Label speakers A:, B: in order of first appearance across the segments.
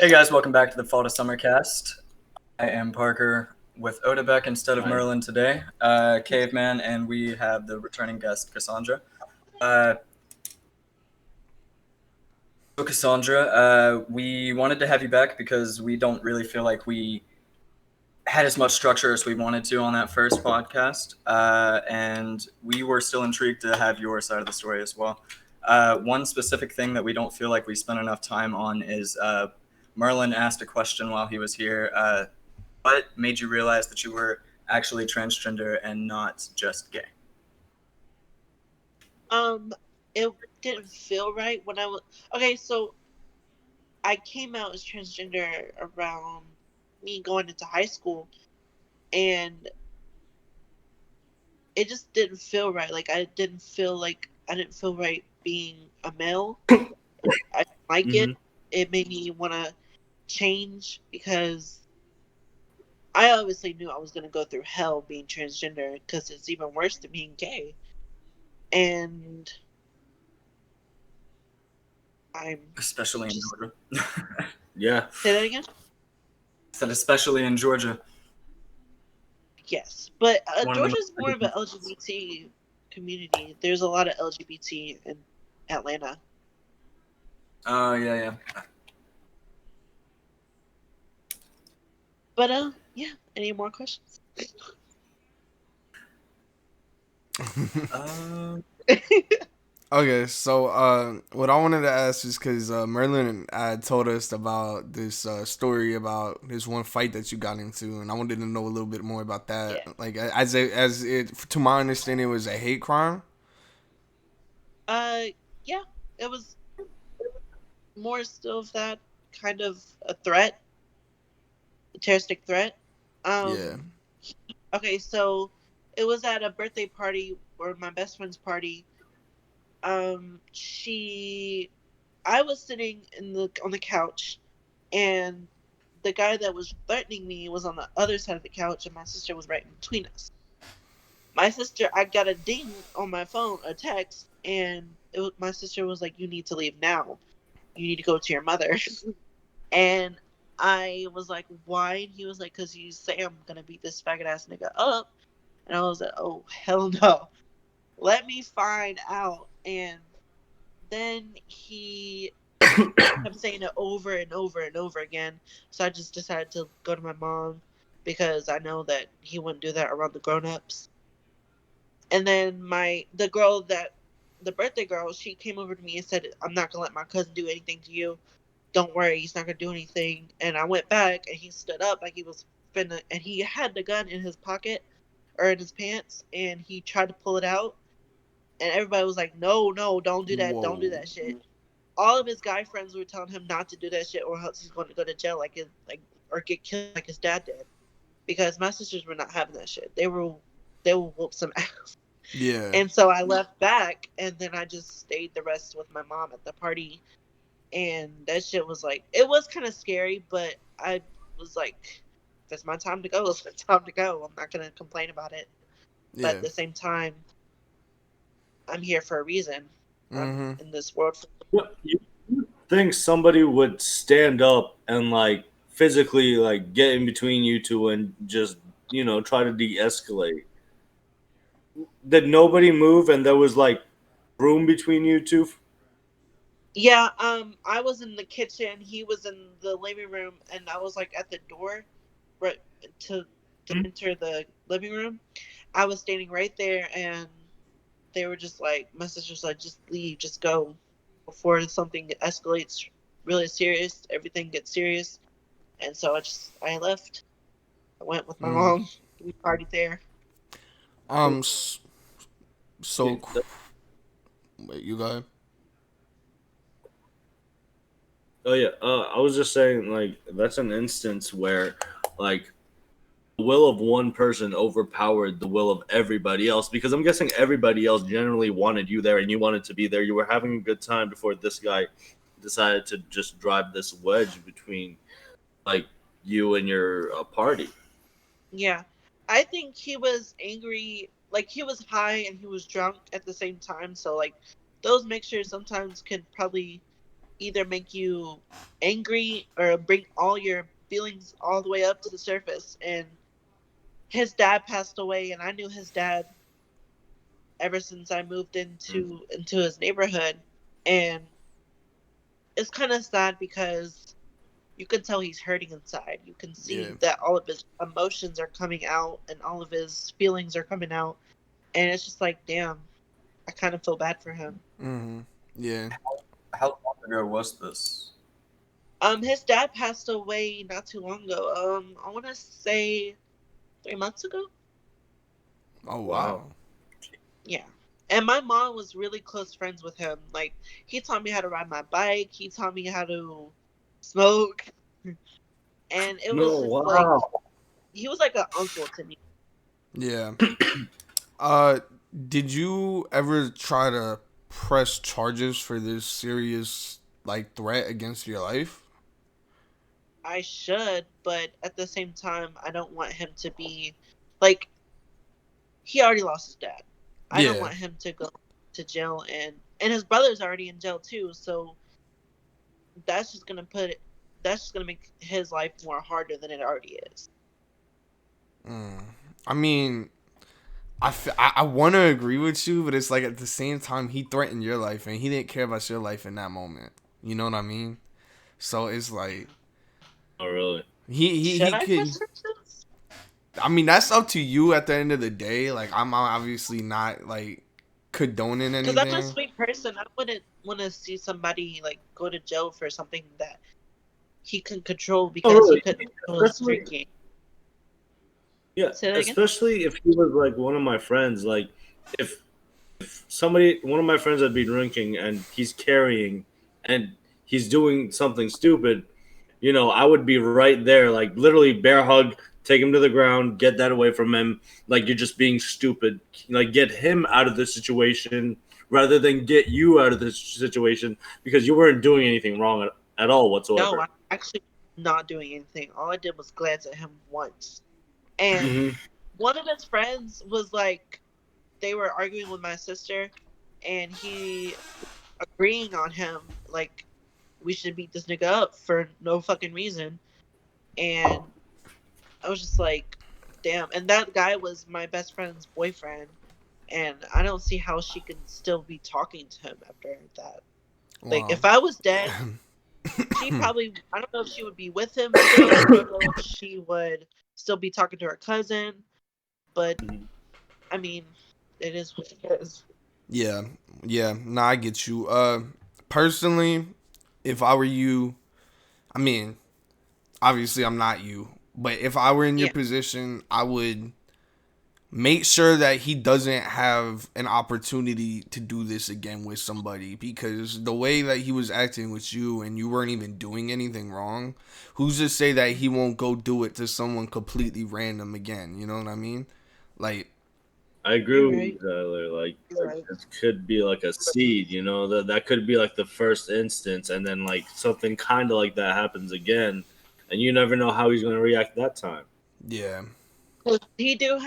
A: Hey guys, welcome back to the Fall to Summer cast. I am Parker with Odebek instead of Merlin today, Caveman, and we have the returning guest, Kassondra. So Kassondra, we wanted to have you back because we don't really feel like we had as much structure as we wanted to on that first podcast, and we were still intrigued to have your side of the story as well. One specific thing that we don't feel like we spent enough time on is Merlin asked a question while he was here. What made you realize that you were actually transgender and not just gay?
B: Um, it didn't feel right when I was okay. So I came out as transgender around me going into high school, and it just didn't feel right. Like I didn't feel right being a male. I didn't like it.
C: Mm-hmm.
B: It made me want to change because I obviously knew I was going to go through hell being transgender because it's even worse than being gay. And I'm
A: Especially in
B: just
A: Georgia.
C: Yeah.
B: say that again.
A: Said especially in Georgia.
B: Yes, but
A: One of the
B: Georgia's more of an
A: most.
B: LGBT community. There's a lot of LGBT in Atlanta.
A: Oh yeah, yeah.
B: But yeah. Any more questions?
A: Um,
D: Okay, so what I wanted to ask is because Merlin told us about this story about this one fight that you got into, and I wanted to know a little bit more about that.
B: Yeah.
D: Like, as it to my understanding, it was a hate crime.
B: Uh, yeah. It was more still of that kind of a threat, a terroristic threat.
D: Yeah.
B: Um. Okay, so it was at a birthday party or my best friend's party. She, I was sitting in the on the couch, and the guy that was threatening me was on the other side of the couch, and my sister was right in between us. My sister, I got a ding on my phone, a text, and my sister was like, "You need to leave now. You need to go to your mother." And I was like, "Why?" And he was like, "Cause you say I'm gonna beat this faggot ass nigga up." And I was like, "Oh hell no! Let me find out." And then he kept saying it over and over and over again. So I just decided to go to my mom because I know that he wouldn't do that around the grown ups. And then the birthday girl, she came over to me and said, "I'm not gonna let my cousin do anything to you. Don't worry, he's not gonna do anything." And I went back and he stood up like he was finna, and he had the gun in his pocket or in his pants, and he tried to pull it out. And everybody was like, "No, no, don't do that, don't do
D: Whoa.
B: that shit." All of his guy friends were telling him not to do that shit, or else he's going to go to jail or get killed like his dad did. Because my sisters were not having that shit. They will whoop some ass.
D: Yeah.
B: And so I left back, and then I just stayed the rest with my mom at the party. And that shit was like, it was kind of scary, but I was like, if it's my time to go, it's my time to go. I'm not gonna complain about it. But
D: Yeah.
B: at the same time, I'm here for a reason. I'm
D: Mm-hmm.
B: in this world for.
C: You think somebody would stand up and like physically like get in between you two and just try to de-escalate? Did nobody move and there was like room between you two?
B: Yeah, I was in the kitchen, he was in the living room, and I was like at the door, right to enter the living room. I was standing right there, and they were just like, my sister's like, "Just leave, just go, before something escalates really serious. Everything gets serious." And so I left. I went with my
D: Mm.
B: mom. We partied there.
D: Um. s- So,
C: Yeah,
D: wait, you go ahead.
C: oh yeah, I was just saying like that's an instance where like the will of one person overpowered the will of everybody else because I'm guessing everybody else generally wanted you there and you wanted to be there. You were having a good time before this guy decided to just drive this wedge between like you and your party.
B: Yeah. I think he was angry, like he was high and he was drunk at the same time, so like those mixtures sometimes can probably either make you angry or bring all your feelings all the way up to the surface. And his dad passed away, and I knew his dad ever since I moved into his neighborhood. And it's kind of sad because you can tell he's hurting inside. You can
D: Yeah.
B: see that all of his emotions are coming out and all of his feelings are coming out. And it's just like, damn, I kind of feel bad for him.
D: Mm-hmm. Yeah.
A: How long ago was this?
B: His dad passed away not too long ago. I want to say 3 months ago.
D: Oh
C: Wow.
D: wow.
B: Yeah. And my mom was really close friends with him. Like, he taught me how to ride my bike. He taught me how to smoke. And it was
C: No,
B: just like,
C: wow.
B: he was like an uncle to me.
D: Yeah. Uh, did you ever try to press charges for this serious like threat against your life?
B: I should, but at the same time, I don't want him to be like, he already lost his dad. I don't
D: Yeah.
B: want him to go to jail, and his brother's already in jail too. So that's just gonna put it. That's just gonna make his life more harder than it already is.
D: Mm. I mean, I want to agree with you, but it's like at the same time he threatened your life and he didn't care about your life in that moment. You know what I mean? So it's like
C: Oh, really?
D: he
B: Should I
D: could.
B: press charges?
D: I mean, that's up to you at the end of the day. Like I'm obviously not like condoning
B: Because I'm a
D: anything.
B: sweet person. I wouldn't want to see somebody like go to jail for something that he can control
C: Oh,
B: because he
C: really?
B: couldn't control his
C: Especially,
B: drinking.
C: yeah,
B: Say that again.
C: especially if he was like one of my friends. Like, if one of my friends would be drinking and he's carrying and he's doing something stupid, I would be right there, like literally bear hug, take him to the ground, get that away from him. Like, you're just being stupid. Like, get him out of this situation rather than get you out of this situation because you weren't doing anything wrong at all
B: No,
C: whatsoever.
B: I'm actually not doing anything. All I did was glance at him once. And
C: Hmm.
B: one of his friends was like, they were arguing with my sister, and he agreeing on him, like, we should beat this nigga up for no fucking reason. And I was just like, damn. And that guy was my best friend's boyfriend. And I don't see how she can still be talking to him after that. Like,
D: Wow.
B: if I was dead, she probably, I don't know if she would be with him still. I don't know if she would still be talking to her cousin. But, I mean, it is what it is.
D: Yeah, yeah. Nah, I get you. Personally, if I were you, I mean, obviously I'm not you, but if I were in your
B: Yeah.
D: position, I would make sure that he doesn't have an opportunity to do this again with somebody because the way that he was acting with you and you weren't even doing anything wrong, who's to say that he won't go do it to someone completely random again? You know what I mean? Like,
C: I agree
B: You're
C: with
B: right.
C: you, Tyler. Like,
B: You're right.
C: it could be like a seed, that could be like the first instance, and then like something kind of like that happens again, and you never know how he's going to react that time.
D: yeah,
B: He does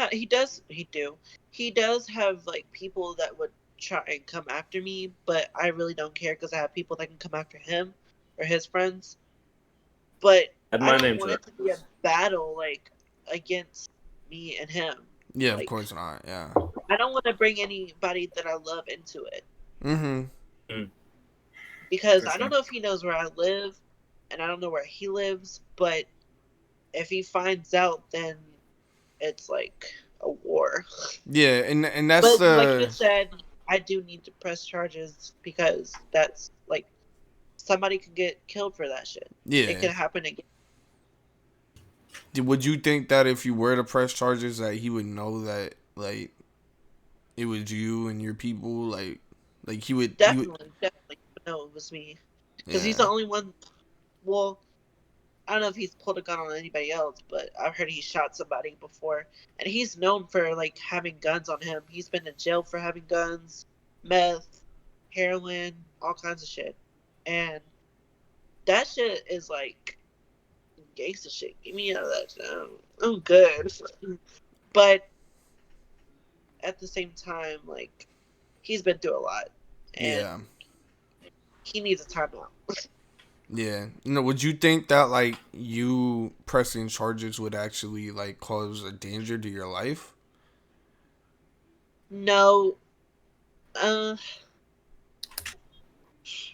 B: have like people that would try and come after me, but I really don't care because I have people that can come after him or his friends. But
C: Add
B: I
C: my
B: don't
C: name to
B: want
C: it.
B: it to be a battle like against me and him.
D: yeah, of
B: Like,
D: course not. Yeah.
B: I don't want to bring anybody that I love into it
D: Mm-hmm.
C: Mm,
B: because
C: for
B: I don't
C: sure.
B: know if he knows where I live and I don't know where he lives, but if he finds out, then it's like a war.
D: Yeah, and that's
B: But like you
D: the
B: said, I do need to press charges because that's like somebody could get killed for that shit. It
D: yeah.
B: could happen again.
D: Would you think that if you were to press charges, that he would know that like it was you and your people, like he would,
B: Definitely. No, it was me because he's
D: yeah,
B: the only one. Well, I don't know if he's pulled a gun on anybody else, but I've heard he shot somebody before, and he's known for like having guns on him. He's been in jail for having guns, meth, heroin, all kinds of shit, and that shit is like gangster shit. Get me out of that shit. I'm good. But at the same time, like, he's been through a lot and
D: yeah,
B: he needs a timeout.
D: Yeah. Would you think that like you pressing charges would actually like cause a danger to your life?
B: No, uh,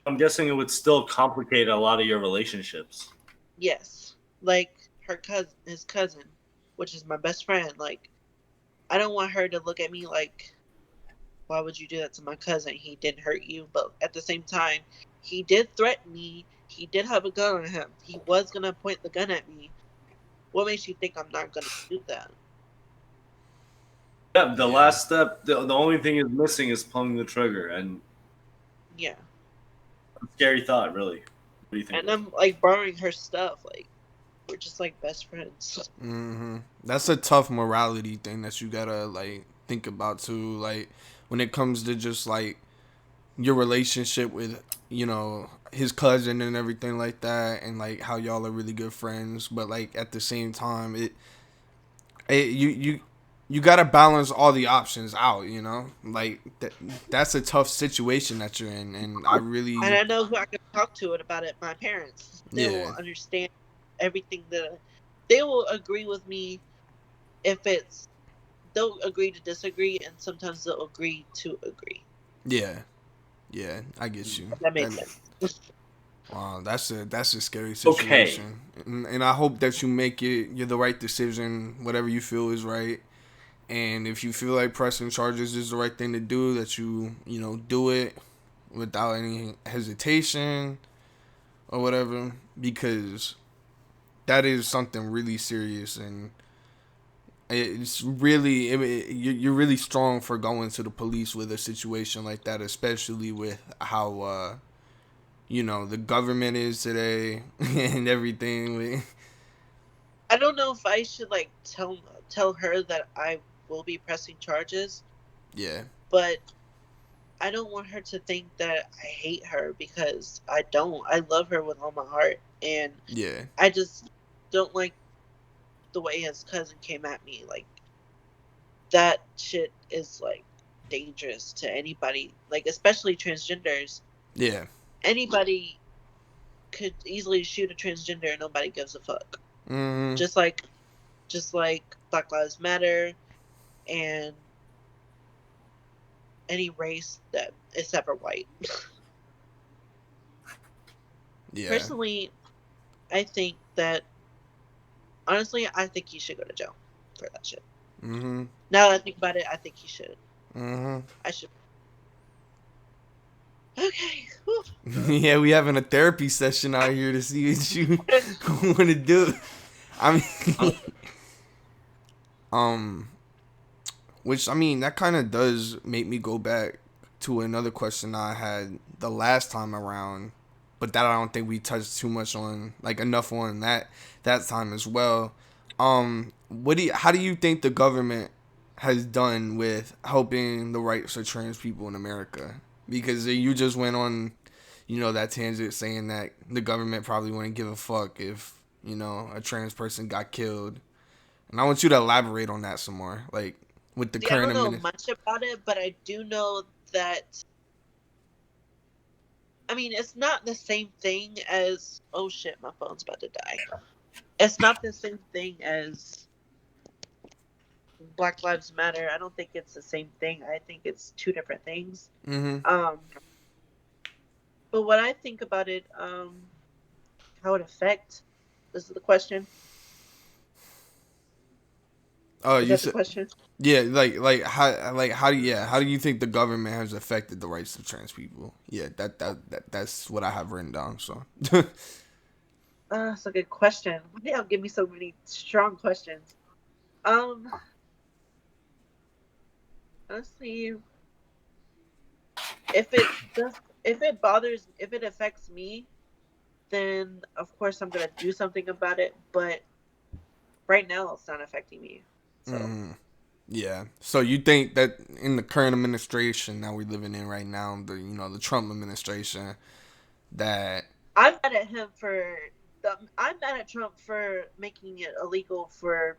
C: I'm guessing it would still complicate a lot of your relationships.
B: yes, like his cousin, which is my best friend. Like, I don't want her to look at me like, why would you do that to my cousin? He didn't hurt you, but at the same time, he did threaten me. He did have a gun on him. He was gonna point the gun at me. What makes you think I'm not gonna do that?
C: Yeah, the
D: Yeah.
C: last step, the only thing is missing is pulling the trigger, and
B: Yeah,
C: a scary thought, really. What do you think?
B: and I'm like borrowing her stuff. Like, we're just like best friends.
D: That's a tough morality thing that you gotta like think about too. Like when it comes to just like your relationship with his cousin and everything like that, and like how y'all are really good friends, but like at the same time, you gotta balance all the options out. Like that's a tough situation that you're in, and I
B: And
D: really
B: I know who I can talk to it about it. My parents. They will
D: yeah
B: understand everything that they will agree with me if it's they'll agree to disagree, and sometimes they'll agree to agree.
D: yeah yeah I get you
B: If that
D: that.
B: makes sense.
D: Wow, that's a scary
C: Okay,
D: situation, and I hope that you make you're the right decision, whatever you feel is right. And if you feel like pressing charges is the right thing to do, that you do it without any hesitation or whatever, because that is something really serious, and it's really you're really strong for going to the police with a situation like that, especially with how the government is today and everything.
B: I don't know if I should like tell her that I will be pressing charges,
D: Yeah,
B: but I don't want her to think that I hate her because I don't. I love her with all my heart, and
D: yeah,
B: I just don't like the way his cousin came at me. Like, that shit is like dangerous to anybody, like especially transgenders.
D: yeah.
B: Anybody could easily shoot a transgender and nobody gives a fuck.
D: Mm,
B: Just like just like Black Lives Matter and any race that except for white.
D: yeah.
B: Personally, I think that honestly, I think he should go to jail for that shit.
D: Mm-hmm.
B: Now that I think about it, I think he should.
D: Mm-hmm.
B: I should. Okay. Whew.
D: Yeah, we having a therapy session out here to see what you want to do. I mean, um, which I mean that kind of does make me go back to another question I had the last time around, but that I don't think we touched too much on, like enough on that time as well. How do you think the government has done with helping the rights of trans people in America? Because you just went on, that tangent saying that the government probably wouldn't give a fuck if a trans person got killed, and I want you to elaborate on that some more, like with the
B: See, I
D: current
B: don't know
D: administration.
B: much about it, but I do know that. I mean, it's not the same thing as. Oh shit, my phone's about to die. It's not the same thing as Black Lives Matter. I don't think it's the same thing. I think it's two different things.
D: Mm-hmm.
B: Um, but what I think about it, how it affect. This is the question.
D: Oh,
B: Is
D: you
B: that the
D: said
B: question?
D: yeah, how do you think the government has affected the rights of trans people? Yeah, that's what I have written down. So
B: That's a good question. Y'all give me so many strong questions. Um, honestly, if it does, if it bothers, if it affects me, then of course I'm gonna do something about it. But right now, it's not affecting me. So
D: yeah, so you think that in the current administration that we're living in right now, the Trump administration, that
B: I'm mad at him for I'm mad at Trump for making it illegal for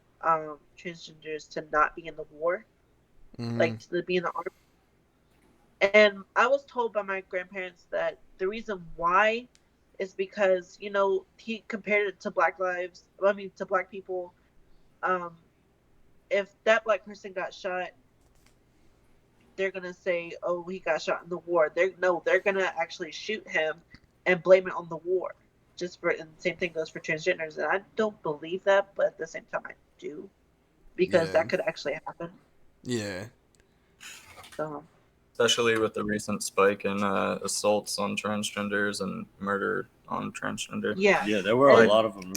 B: transgenders to not be in the war,
D: mm,
B: like to be in the army. And I was told by my grandparents that the reason why is because he compared it to Black lives. I mean, to Black people. Um, if that Black person got shot, they're gonna say, "Oh, he got shot in the war." They're gonna actually shoot him and blame it on the war. And the same thing goes for transgenders, and I don't believe that, but at the same time, I do because
D: Yeah.
B: that could actually happen.
D: Yeah.
B: So
A: Especially with the recent spike in assaults on transgenders and murder on transgender.
B: yeah,
C: Yeah, there were a
B: and
C: lot of them.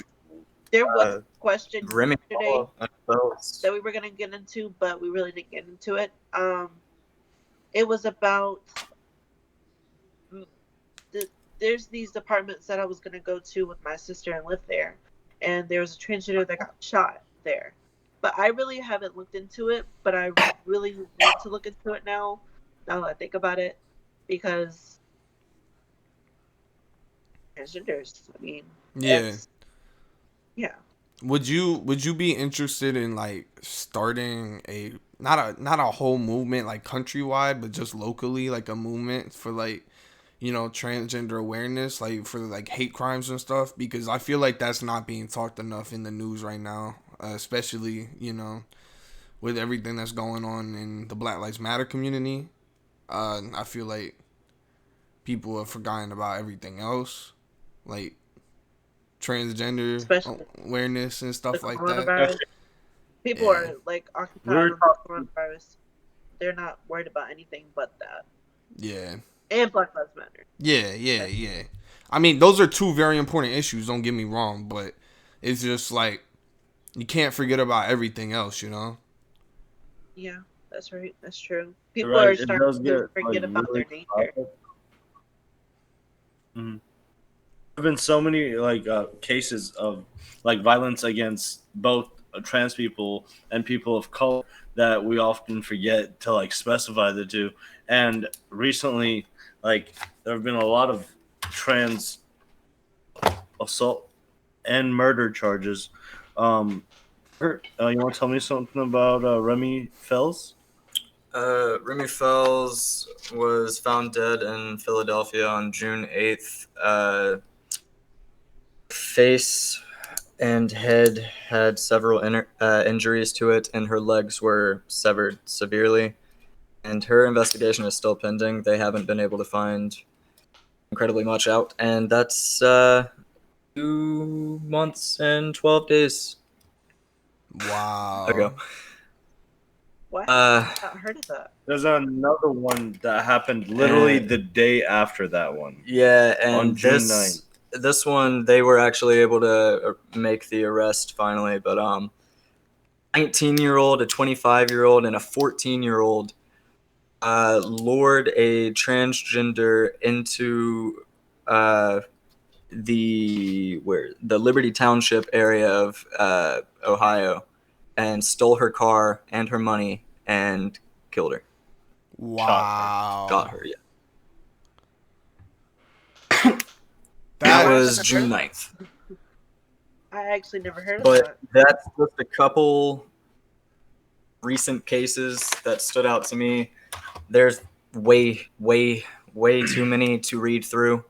B: there was
A: Uh,
B: a question
A: Remy
B: yesterday
A: Fells.
B: that we were gonna get into, but we really didn't get into it. It was about there's these apartments that I was gonna go to with my sister and live there, and there was a transgender that got shot there. But I really haven't looked into it, but I really want to look into it now. Now that I think about it, because transgenders. I mean,
D: Yeah.
B: yeah.
D: Would you be interested in like starting a not a whole movement like countrywide, but just locally, like a movement for like, transgender awareness, like for like hate crimes and stuff? Because I feel like that's not being talked enough in the news right now, especially with everything that's going on in the Black Lives Matter community. I feel like people have forgotten about everything else, like transgender
B: Especially
D: awareness and
B: the
D: stuff like that.
B: coronavirus. People
D: Yeah,
B: are like
C: We
B: occupied
C: were
B: on the
C: talking,
B: coronavirus. They're not worried about anything but that.
D: yeah,
B: And Black Lives Matter.
D: yeah. I mean, those are two very important issues. Don't get me wrong, but it's just like you can't forget about everything else.
B: Yeah, that's right. That's true.
C: you're
B: People
C: right.
B: are
C: It
B: starting
C: does
B: to
C: get like
B: forget about
C: really
B: their nature.
C: crowded. Mhm. There have been so many like cases of like violence against both trans people and people of color that we often forget to like specify the two. And recently, like there have been a lot of trans assault and murder charges. Um, you want to tell me something about Remy Fells?
A: Remy Fells was found dead in Philadelphia on June 8th. Face and head had several injuries to it, and her legs were severed severely. And her investigation is still pending. They haven't been able to find incredibly much out, and that's 2 months and 12 days
D: Wow.
A: ago.
B: Why have
A: Uh,
B: I not heard of that?
C: There's another one that happened literally
A: and
C: the day after that one
A: yeah,
C: on
A: and
C: June 9th.
A: this one they were actually able to make the arrest finally, but 19-year-old, a 25-year-old, and a 14-year-old lured a transgender into uh, the Liberty Township area of Ohio, and stole her car and her money and killed her.
C: Shot her.
A: Shot
D: Wow.
A: her. Yeah, that
B: I
A: was
B: never
A: June
B: heard.
A: 9th.
B: I actually never heard of
A: But
B: that.
A: that's just a couple recent cases that stood out to me. There's way too many to read through.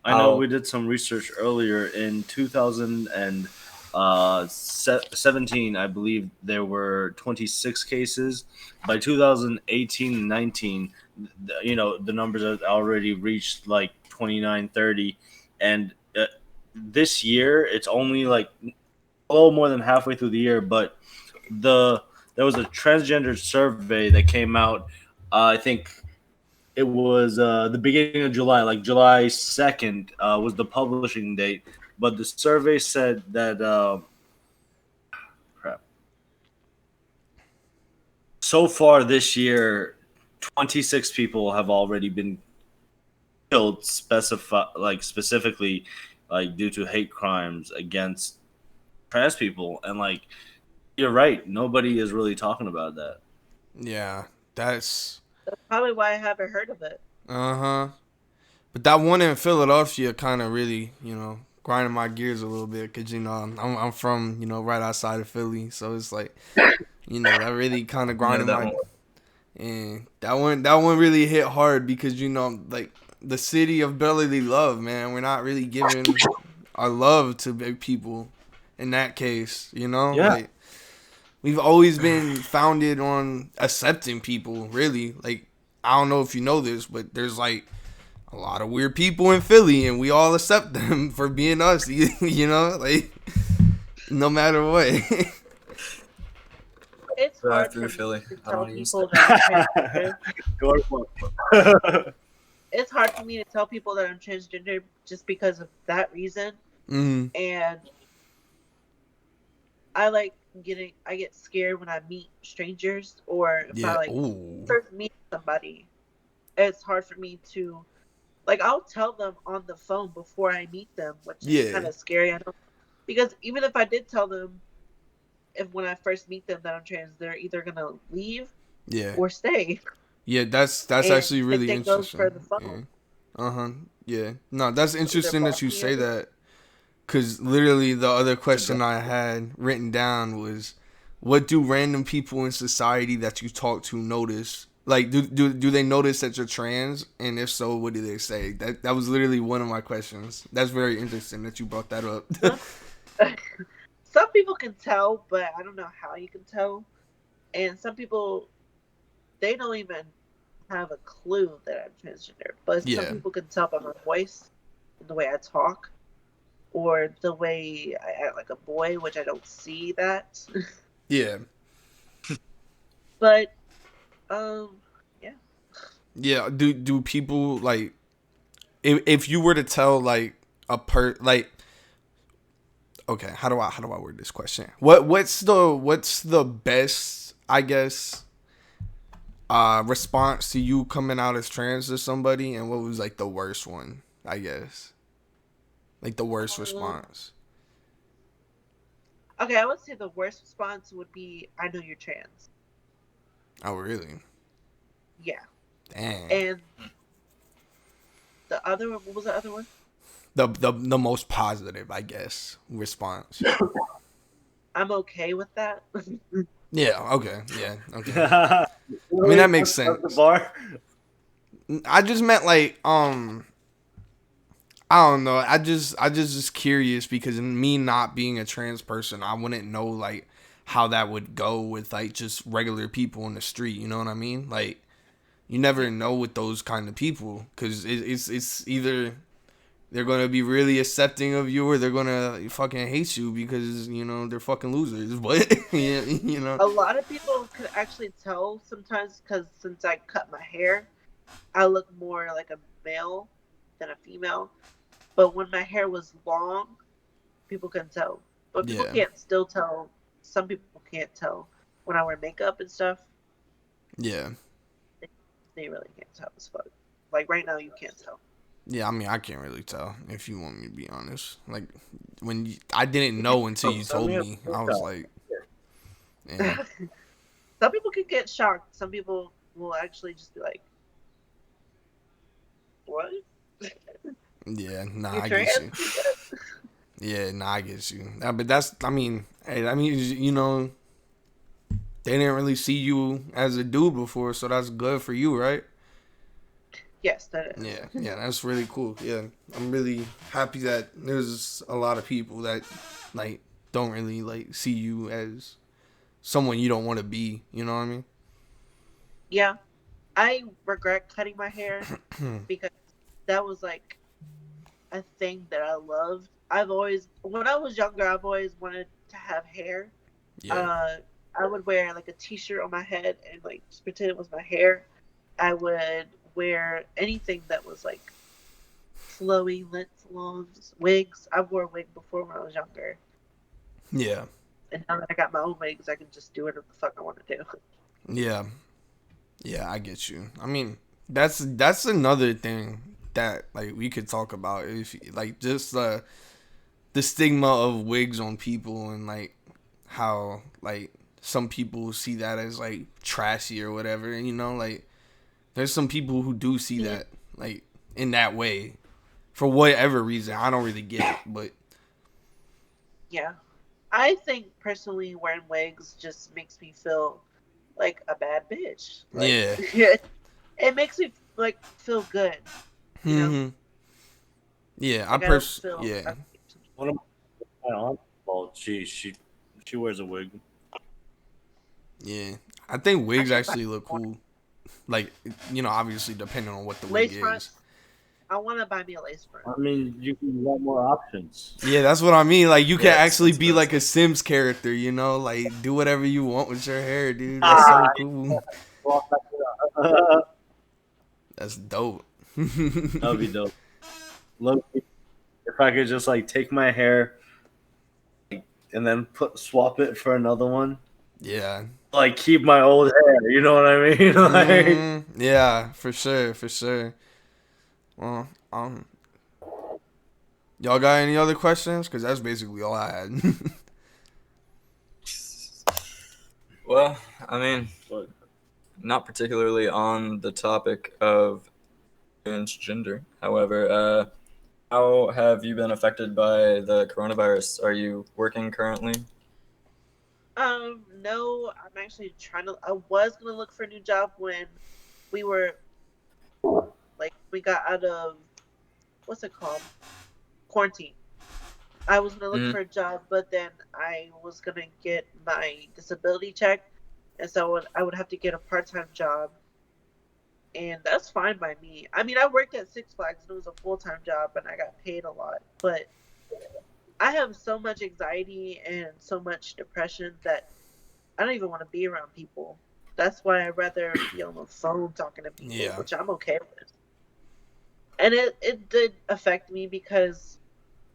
C: I know
A: I'll
C: we did some research earlier in 2017. I believe there were 26 cases. By 2018-19, the numbers had already reached like 29, 30, and this year it's only like a little more than halfway through the year. But there was a transgender survey that came out. I think it was the beginning of July, like July 2nd was the publishing date. But the survey said that crap. So far this year, 26 people have already been killed, specifically like due to hate crimes against trans people. And like you're right, nobody is really talking about that.
D: Yeah, that's
B: That's probably why I haven't heard of it.
D: uh-huh. But that one in Philadelphia kind of really, grinding my gears a little bit because I'm from right outside of Philly, so it's like that really kind of
A: know
D: grinding
A: that
D: my
A: one.
D: and that one really hit hard because like the city of brotherly love, man. We're not really giving our love to big people in that case, you know?
C: Yeah.
D: Like, we've always been founded on accepting people, really. Like, I don't know if you know this, but there's like a lot of weird people in Philly, and we all accept them for being us, you know? Like, no matter what.
B: It's
A: Drive
B: hard
A: through
B: for me
A: Philly.
B: to
A: I
B: tell
A: don't use
B: people
A: that.
B: that I'm transgender.
C: Go for it.
B: It's hard for me to tell people that I'm transgender just because of that reason.
D: Mm,
B: And I get scared when I meet strangers, or if I
D: yeah.
B: like
D: Ooh.
B: first meet somebody. It's hard for me to, like, I'll tell them on the phone before I meet them, which is
D: Yeah.
B: kind of scary. I know, because even if I did tell them, if when I first meet them that I'm trans, they're either gonna leave
D: Yeah.
B: or stay.
D: Yeah, that's
B: And
D: actually
B: if
D: really
B: they go for
D: interesting.
B: the
D: Yeah.
B: phone,
D: Uh-huh. Yeah. No, that's
B: either
D: interesting that
B: block
D: you
B: me
D: say
B: or
D: that. Because literally the other
A: It's a good.
D: question I had written down was, what do random people in society that you talk to notice? Like, do they notice that you're trans? And if so, what do they say? That was literally one of my questions. That's very interesting that you brought that up.
B: some people can tell, but I don't know how you can tell. And some people, they don't even have a clue that I'm transgender. But some
D: Yeah.
B: people can tell by my voice, and the way I talk, or the way I act like a boy, which I don't see that.
D: Yeah.
B: But yeah.
D: Yeah. Do people like, if you were to tell like like, okay, how do I word this question? What's the best, I guess, response to you coming out as trans to somebody, and what was like the worst one, I guess? Like the worst
B: Um,
D: response.
B: okay, I would say the worst response would be, "I know you're trans."
D: Oh, really?
B: Yeah.
D: Dang.
B: And the other one, what was the other one?
D: The most positive, I guess, response.
B: I'm okay with that.
D: Yeah, okay. Yeah, okay.
C: I
D: mean, that makes
C: The
D: sense.
C: bar.
D: I just meant like I don't know. I just curious because me not being a trans person, I wouldn't know like how that would go with like just regular people in the street. You know what I mean? Like, you never know with those kind of people, because it's either they're gonna be really accepting of you, or they're gonna fucking hate you because they're fucking losers. But yeah,
B: A lot of people could actually tell sometimes, because since I cut my hair, I look more like a male than a female. But when my hair was long, people couldn't tell. But people
D: yeah,
B: can't still tell. Some people can't tell when I wear makeup and stuff.
D: yeah,
B: They really can't tell as fuck. Like right now, you can't tell.
D: yeah. I mean, I can't really tell, if you want me to be honest. Like, I didn't know until you told me. I was like, yeah,
B: Some people can get shocked. Some people will actually just be like, "What?
D: yeah. Nah,
B: You
D: I get you.
B: trans?"
D: Yeah, nah, I get you. But I mean, hey, they didn't really see you as a dude before, so that's good for you, right?
B: Yes, that is.
D: Yeah, that's really cool. Yeah, I'm really happy that there's a lot of people that like don't really like see you as someone you don't want to be. You know what I mean?
B: Yeah, I regret cutting my hair because that was like a thing that I loved. When I was younger, I've always wanted to have hair.
D: Yeah,
B: Uh, I would wear like a t-shirt on my head and like just pretend it was my hair. I would wear anything that was like flowy, length, longs, wigs. I wore a wig before when I was younger,
D: yeah,
B: and now that I got my own wigs, I can just do whatever the fuck I want to do.
D: yeah, yeah. I get you. I mean, that's another thing that like we could talk about, if like just the stigma of wigs on people, and like how like some people see that as like trashy or whatever, and like there's some people who do see
B: Yeah.
D: that like in that way for whatever reason. I don't really get it, but
B: Yeah, I think personally wearing wigs just makes me feel like a bad bitch. Like
D: yeah,
B: it makes me like feel good. You know,
D: Yeah,
B: like I don't feel.
D: yeah.
C: One of my aunt, well, she wears a wig.
D: Yeah. I think
B: I
D: wigs
B: should buy
D: actually look
B: more
D: cool. Like, obviously depending on what the wig
B: lace
D: is.
B: fronts. I want to buy me a lace front.
C: I mean, you can get more options.
D: Yeah, that's what I mean. Like, you can
A: Yeah,
D: actually be like a
A: expensive.
D: Sims character, like do whatever you want with your hair, dude. That's
C: Ah,
D: so cool.
C: that
D: That's dope.
C: would be dope. Low key, if I could just like take my hair and then swap it for another one,
D: Yeah.
C: like keep my old hair. You know what I mean? Like,
D: Yeah, for sure, for sure. Well, y'all got any other questions? Because that's basically all I had.
A: Well, I mean,
C: but
A: not particularly on the topic of transgender. However, how have you been affected by the coronavirus? Are you working currently?
B: No, I'm actually trying to. I was gonna look for a new job when we were like we got out of what's it called, quarantine. I was gonna look
A: Hmm.
B: for a job, but then I was gonna get my disability check, and so I would have to get a part-time job, and that's fine by me. I mean, I worked at Six Flags and it was a full-time job, and I got paid a lot, but I have so much anxiety and so much depression that I don't even want to be around people. That's why I'd rather be on the phone talking to people,
D: Yeah.
B: which I'm okay with. And it did affect me because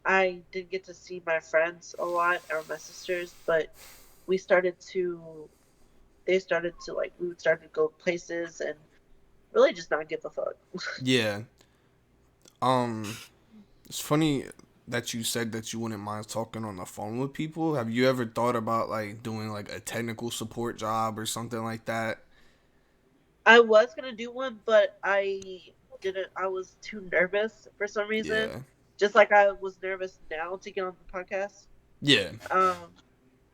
B: I didn't get to see my friends a lot or my sisters, but we started to they started to like we would start to go places and really just not give a fuck.
D: Yeah. Um, it's funny that you said that you wouldn't mind talking on the phone with people. Have you ever thought about like doing like a technical support job or something like that?
B: I was gonna do one, but I didn't. I was too nervous for some reason.
D: Yeah.
B: Just like I was nervous now to get on the podcast.
D: Yeah.
B: Um,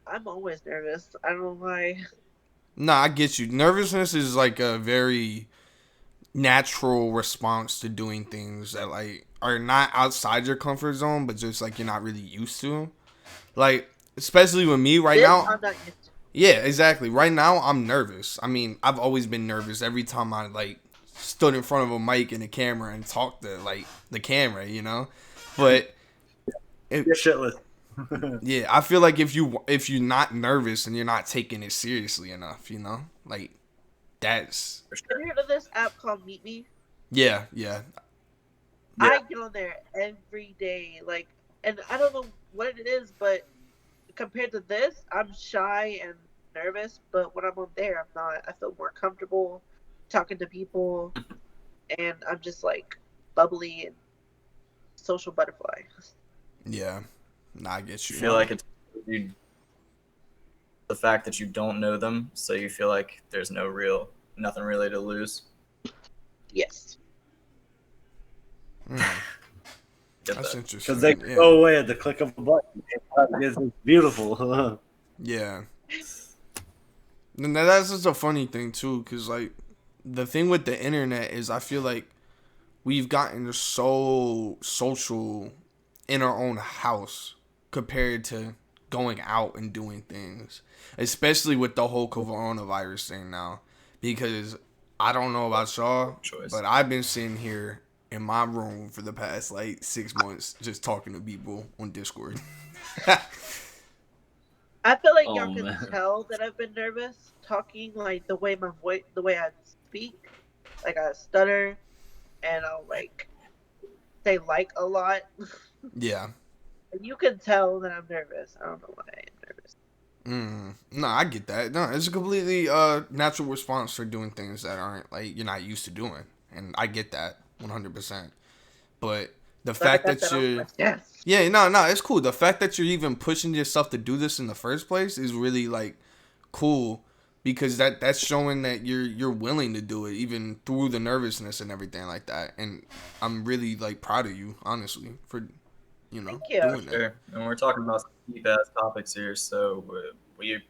B: I'm always nervous. I don't know why.
D: Nah, I get you. Nervousness is like a very natural response to doing things that like are not outside your comfort zone, but just like you're not really used to. Like, especially with me right
B: This
D: now.
B: I'm not used to.
D: Yeah, exactly. Right now, I'm nervous. I mean, I've always been nervous every time I like stood in front of a mic and a camera and talked to like the camera. But
C: you're shitless.
D: yeah, I feel like if you're not nervous and you're not taking it seriously enough, like that's
A: For
B: Have
A: sure.
B: you heard of this app called Meet Me?
D: yeah.
C: Yeah.
B: I get on there every day, like, and I don't know what it is, but compared to this, I'm shy and nervous. But when I'm on there, I'm not. I feel more comfortable talking to people, and I'm just like bubbly and social butterfly.
D: Yeah. Nah, I get
A: You
D: you.
A: feel like it's you, the fact that you don't know them, so you feel like there's nothing really to lose.
B: Yes.
D: Mm,
A: Get
D: that's
A: that?
D: interesting.
C: Because they can
D: Yeah.
C: go away at the click of a button. It's beautiful.
D: Yeah. And that's just a funny thing too, because like the thing with the internet is I feel like we've gotten so social in our own house compared to going out and doing things, especially with the whole coronavirus thing now. Because I don't know about y'all,
A: Choice.
D: but I've been sitting here in my room for the past like 6 months just talking to people on Discord.
B: I feel like y'all
C: Oh
B: can
C: man.
B: tell that I've been nervous talking, like the way my voice, the way I speak, like I stutter, and I'll like say like a lot.
D: Yeah.
B: You can tell that I'm nervous. I don't know why I am nervous.
D: No, I get that. No, it's a completely natural response for doing things that aren't like you're not used to doing, and I get that 100%. But the
B: But I
D: fact
B: got
D: that
B: that off
D: you're
B: my chest.
D: yeah, no, it's cool. The fact that you're even pushing yourself to do this in the first place is really like cool because that's showing that you're willing to do it even through the nervousness and everything like that. And I'm really like proud of you, honestly, for
B: Thank you.
D: doing that.
A: Sure. And we're talking about some deep ass topics here, so we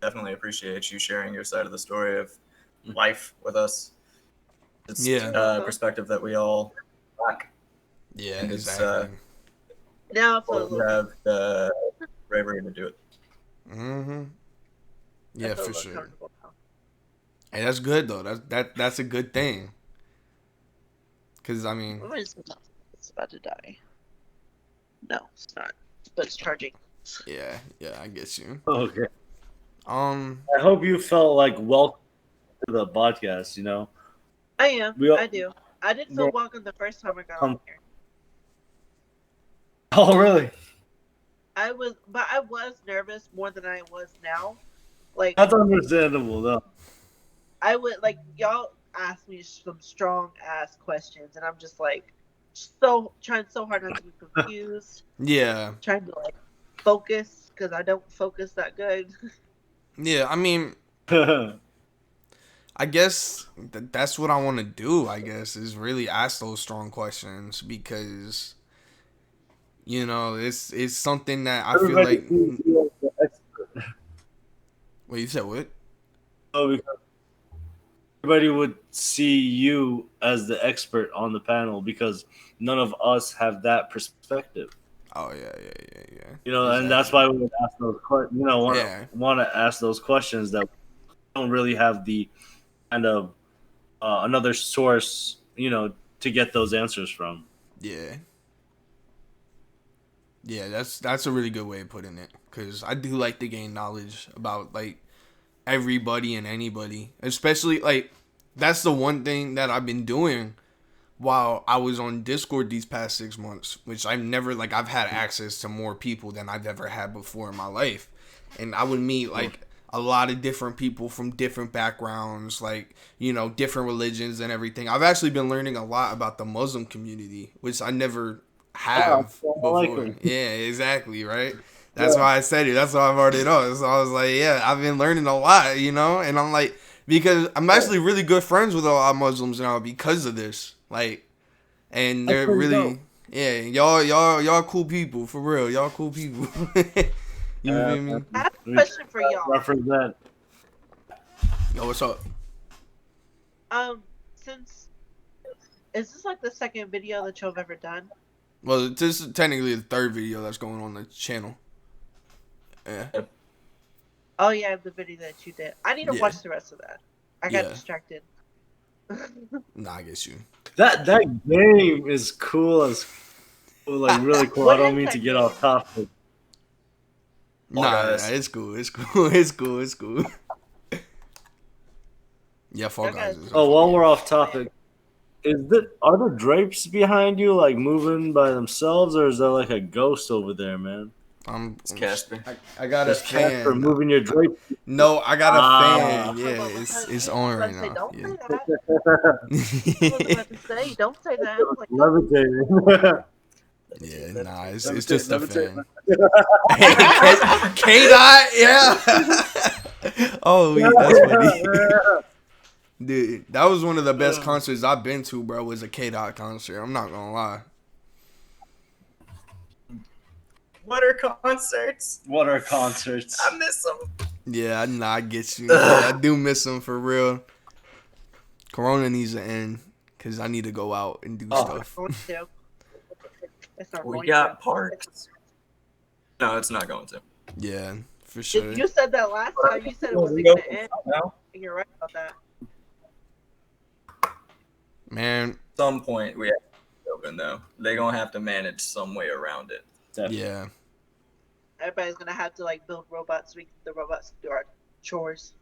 A: definitely appreciate you sharing your side of the story of life with us. It's
D: Yeah.
A: a perspective that we all back.
D: Yeah,
A: And it's,
D: exactly.
B: Now I feel a
A: You
B: little.
A: have the bravery to do it.
D: Mm-hmm.
B: I
D: Yeah,
B: feel a
D: for
B: little
D: sure.
B: comfortable now.
D: Hey, that's good though. That's a good thing. Cause I mean,
B: My phone's about to die. No, it's not. But it's charging.
D: yeah, I get you.
C: Okay.
D: Um,
C: I hope you felt like welcome to the podcast. You know,
B: I am.
C: we all,
B: I do. I did feel
C: we're
B: welcome the first time I got on
C: com-
B: here.
C: Oh, really?
B: But I was nervous more than I was now. Like,
C: That's understandable, though.
B: I would, like, y'all ask me some strong ass questions, and I'm just like, trying so hard not to be confused,
D: yeah,
B: trying to, like, focus, because I don't focus that good.
D: yeah. I mean, I guess that's what I want to do. I guess is really ask those strong questions because it's something that I feel
C: Everybody
D: like.
C: sees you as the expert.
D: Wait, you said what?
C: Oh, because everybody would see you as the expert on the panel because none of us have that perspective.
D: Oh yeah.
C: You know, and that's
D: Exactly.
C: why we would ask those questions. You know,
D: Yeah,
C: want to ask those questions that don't really have the kind of another source, to get those answers from.
D: yeah. Yeah, that's a really good way of putting it. Cause I do like to gain knowledge about like everybody and anybody, especially like that's the one thing that I've been doing while I was on Discord these past 6 months, which I've had access to more people than I've ever had before in my life, and I would meet like a lot of different people from different backgrounds, like different religions and everything. I've actually been learning a lot about the Muslim community, which I never
C: Yeah,
D: have
C: I like
D: before.
C: them.
D: Yeah, exactly, right. That's
C: Yeah.
D: why I said it. That's why I've already know. So I was like, yeah, I've been learning a lot, and I'm like, because I'm actually really good friends with a lot of Muslims now because of this, like, and
C: That's
D: they're
C: pretty dope.
D: really, yeah, y'all cool people for real. Y'all cool people. You feel me?
B: I have a
C: We
B: question for y'all.
C: represent.
D: Yo, what's up?
B: Since is this like the second video that you've ever done?
D: Well, this is technically the third video that's going on the channel. Yeah,
B: Oh yeah, the video that you did. I need to
D: yeah,
B: watch the rest of that. I got
D: yeah.
B: distracted.
D: Nah, I get you.
C: That game is cool as like really cool. I
B: What
C: don't
B: is
C: mean to
B: that
C: get
B: game?
C: off topic.
D: Nah,
A: Guys.
D: it's cool. It's cool. It's cool. It's cool. Yeah, Fall
B: Y'all
D: Guys
B: gotta
D: is a
C: Oh,
D: fun
C: while
D: game.
C: we're off topic, are the drapes behind you like moving by themselves, or is there like a ghost over there, man?
A: It's Casper.
D: I got a
C: There's Casper
D: fan.
C: moving your drapes.
D: No, I got a
C: Ah,
D: fan. Yeah, it's on
B: I
D: right
B: was about to say,
D: now.
B: don't
D: Yeah.
B: say that. I was about to say, don't say that. I was like, don't.
C: levitating.
D: Yeah, nah, it's
C: Levitate,
D: just a
C: levitate.
D: fan. Hey, K Dot, yeah. Oh, that's funny. Dude, that was one of the best concerts I've been to, bro. Was a K Dot concert. I'm not gonna lie.
A: What are concerts?
C: What are concerts?
A: I miss them.
D: Yeah, nah, I get you. I do miss him for real. Corona needs to end because I need to go out and do
C: Oh.
D: stuff.
B: Going to. It's not
A: We
B: going
A: got
B: to.
A: parks. No, it's not going to.
D: Yeah, for sure.
B: You said that last time. You said it wasn't
A: We
B: going to
A: open
B: end.
A: now.
B: And you're right about that.
D: Man,
A: At some point, we have to open though. They're gonna have to manage some way around it.
C: Definitely.
D: yeah.
B: Everybody's going to have to like build robots so the robots can do our chores.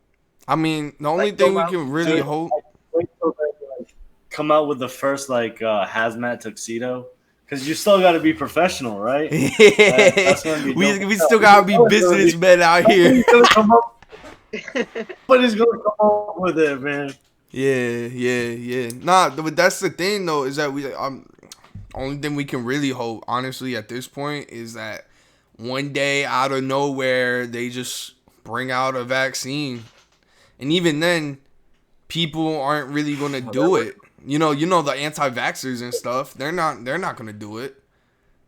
D: I mean, the only
B: Like,
D: thing
B: go
D: we
B: out.
D: can really
C: Dude,
D: hope.
C: Wait till they like, come out with the first hazmat tuxedo, because you still got to be professional, right? That's gonna be dope.
D: we still gotta be businessmen out here.
C: Somebody's gonna come up with it, man.
D: Yeah. Nah, but that's the thing though, is that only thing we can really hope, honestly, at this point, is that one day out of nowhere they just bring out a vaccine, and even then, people aren't really gonna do it. You know the anti-vaxxers and stuff. They're not gonna do it.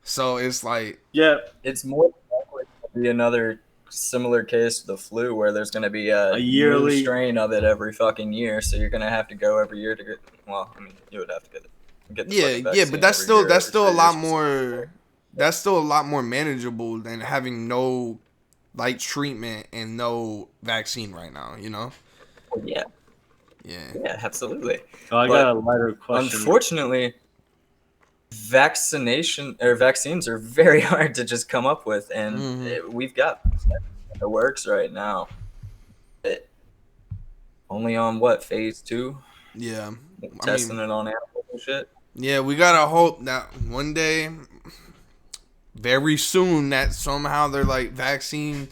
D: So it's like,
C: Yeah,
A: It's more likely to be another similar case to the flu, where there's gonna be a
C: yearly
A: new strain of it every fucking year. So you're gonna have to go every year to get. Well, I mean, you would have to get it. get the
D: Yeah,
A: fucking
D: yeah,
A: vaccine
D: but that's
A: every
D: still
A: year,
D: that's
A: every
D: still a
A: 2
D: lot
A: years.
D: more. That's still a lot more manageable than having no like treatment and no vaccine right now. You know?
A: Well, yeah,
D: Yeah.
A: absolutely.
C: So I got a lighter question.
A: Unfortunately, vaccines are very hard to just come up with, and we've got it works right now. It, only on what, phase 2?
D: Yeah. I
A: Testing
D: mean,
A: it on animals and shit.
D: yeah, we gotta hope that one day, very soon, that somehow they're like vaccine.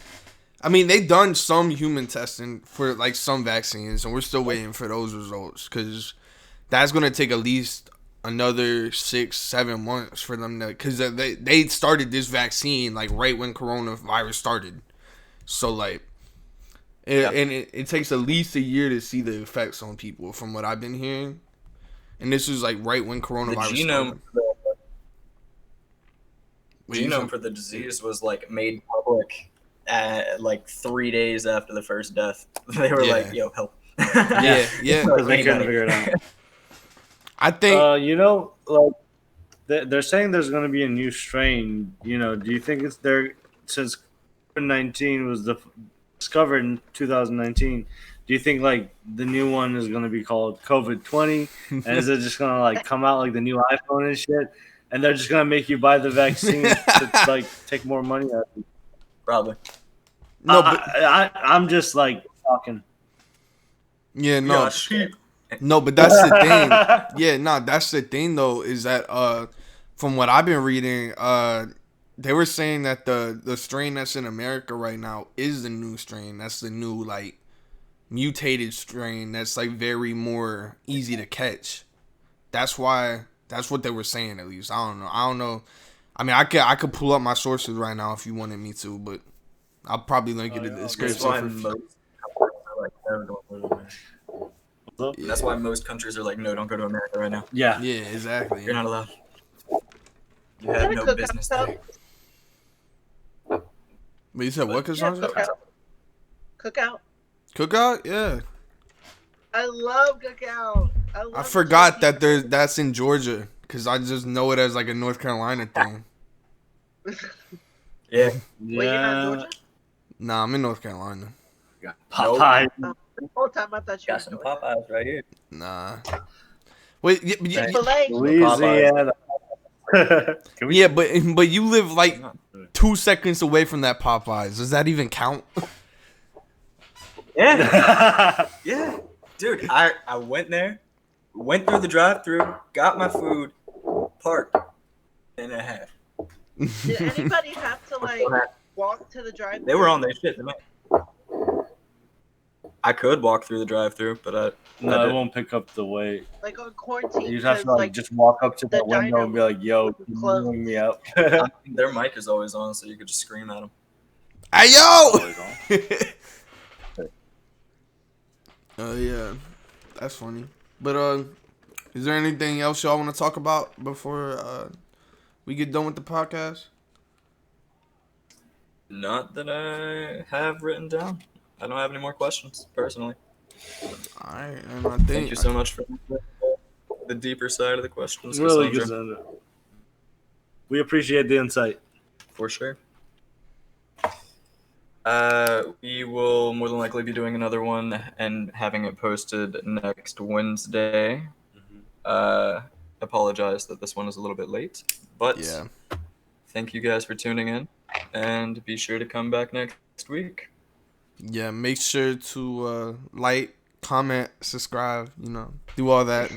D: I mean, they done some human testing for like some vaccines, and we're still waiting for those results because that's gonna take at least another 6-7 months for them to, because they started this vaccine like right when coronavirus started, so like it takes at least a year to see the effects on people from what I've been hearing, and this is like right when
A: The
D: coronavirus started. What you
A: genome
D: said?
A: for the disease was like made public like 3 days after the first death. They were like,
D: Yeah.
A: "Yo, help!"
D: Yeah, yeah.
C: Because they couldn't
A: Anybody.
C: figure it out.
D: I think
C: You know, like they're saying there's going to be a new strain. You know, do you think it's there since COVID-19 was discovered in 2019? Do you think like the new one is going to be called COVID-20, and is it just going to like come out like the new iPhone and shit, and they're just going to make you buy the vaccine to like take more money out of you?
A: Probably.
D: no, but
C: I'm just like talking.
D: yeah,
A: We got
D: no,
A: sheep.
D: no, but that's the thing. Yeah, no, that's the thing though, is that from what I've been reading, they were saying that the strain that's in America right now is the new strain. That's the new like mutated strain that's like very more easy to catch. That's why that's what they were saying at least. I don't know. I mean, I could pull up my sources right now if you wanted me to, but I'll probably link it in the
A: That's
D: description.
A: why
D: For
A: most countries are like, "No, don't go to America."
D: yeah.
A: That's why most countries are like, "No, don't go to America right now.
C: Yeah.
D: Yeah, exactly.
A: You're not allowed. You
B: Is
A: have
B: that a
A: no
B: cookout
A: business
B: show?
A: there."
D: But you said what,
B: Yeah,
D: Kassondra?
B: cookout. Cookout.
D: Cookout? Yeah.
B: I love cookout.
D: I forgot that that's in Georgia because I just know it as like a North Carolina thing.
A: Yeah.
B: Wait, you're not in Georgia?
D: Nah, I'm in North Carolina.
C: Popeye.
B: The whole time I thought you were
A: Got
B: in
A: some
B: Georgia.
A: Popeyes right here.
D: Nah. Wait, yeah, but
A: Right.
B: Filet.
C: Louisiana. Can we?
D: yeah, but you live like 2 seconds away from that Popeyes. Does that even count?
A: Yeah. Yeah. Dude, I went there, went through the drive-thru, got my food, parked, and a half.
B: Did anybody have to like walk to the drive?
A: They were on their shit. I could walk through the drive-thru, but I
C: No, it
A: didn't.
C: won't pick up the weight.
B: like on quarantine.
C: You'd have to
B: 'cause,
C: like just walk up to
B: the
C: the window
B: diner
C: and be like, "Yo,
B: was
C: can you
B: closed.
C: ring me up?"
A: Their mic is always on, so you could just scream at them.
D: Hey yo!
C: Always on.
D: Oh yeah, that's funny. But is there anything else y'all want to talk about before we get done with the podcast?
A: Not that I have written down. I don't have any more questions, personally.
D: All right, and I
A: Thank
D: think
A: you so much for the deeper side of the questions,
C: Really,
A: Kassondra.
C: Kassondra. We appreciate the insight.
A: For sure. We will more than likely be doing another one and having it posted next Wednesday. Apologize that this one is a little bit late, but
D: yeah.
A: thank you guys for tuning in, and be sure to come back next week.
D: Yeah, make sure to like, comment, subscribe, you know, do all that.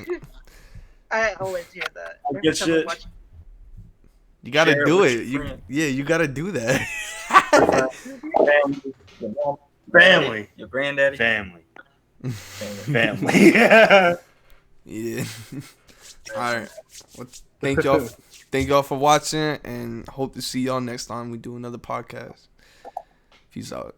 B: I always hear that. Every
C: Good
B: time I
C: shit.
B: watch-
D: You gotta
A: Share it
D: do
A: with
D: it.
A: your
D: You
A: friends.
D: you gotta do that.
C: Family.
A: Your granddaddy.
C: Family.
A: Family.
C: Family. Yeah.
D: Yeah. All right. Well, thank y'all for watching, and hope to see y'all next time we do another podcast. Peace out.